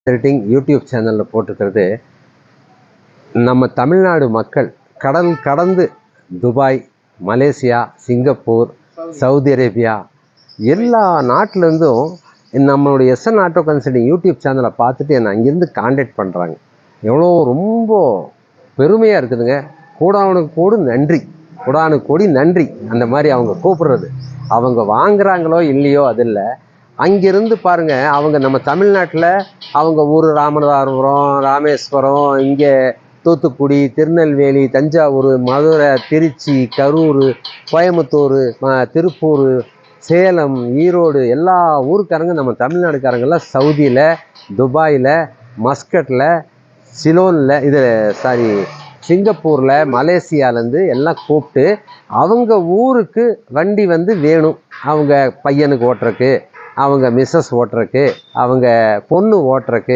Editing YouTube சேனலில் போட்டிருக்கிறது, நம்ம தமிழ்நாடு மக்கள் கடல் கடந்து Dubai, Malaysia, Singapore, Saudi Arabia எல்லா நாட்டிலேருந்தும் நம்மளுடைய எஸ்என் ஆட்டோ கன்சல்டிங் யூடியூப் சேனலை பார்த்துட்டு என்னை அங்கேருந்து காண்டாக்ட் பண்ணுறாங்க. எவ்வளோ ரொம்ப பெருமையாக இருக்குதுங்க. கோடானு கோடி நன்றி. அந்த மாதிரி அவங்க கூப்பிடுறது, அவங்க வாங்குறாங்களோ இல்லையோ அது இல்லை. அங்கேருந்து பாருங்கள், அவங்க நம்ம தமிழ்நாட்டில் அவங்க ஊர் ராமநாதபுரம், ராமேஸ்வரம், இங்கே தூத்துக்குடி, திருநெல்வேலி, தஞ்சாவூர், மதுரை, திருச்சி, கரூர், கோயம்புத்தூர், திருப்பூர், சேலம், ஈரோடு எல்லா ஊருக்காரங்க நம்ம தமிழ்நாடுக்காரங்கெல்லாம் சவுதியில், துபாயில், மஸ்கட்டில், சிலோனில், சிங்கப்பூரில், மலேசியாவிலேருந்து எல்லாம் கூப்பிட்டு அவங்க ஊருக்கு வண்டி வேணும். அவங்க பையனுக்கு ஓட்டுறக்கு, அவங்க மிஸ்ஸஸ் ஓட்டுறக்கு, அவங்க பொண்ணு ஓட்டுறக்கு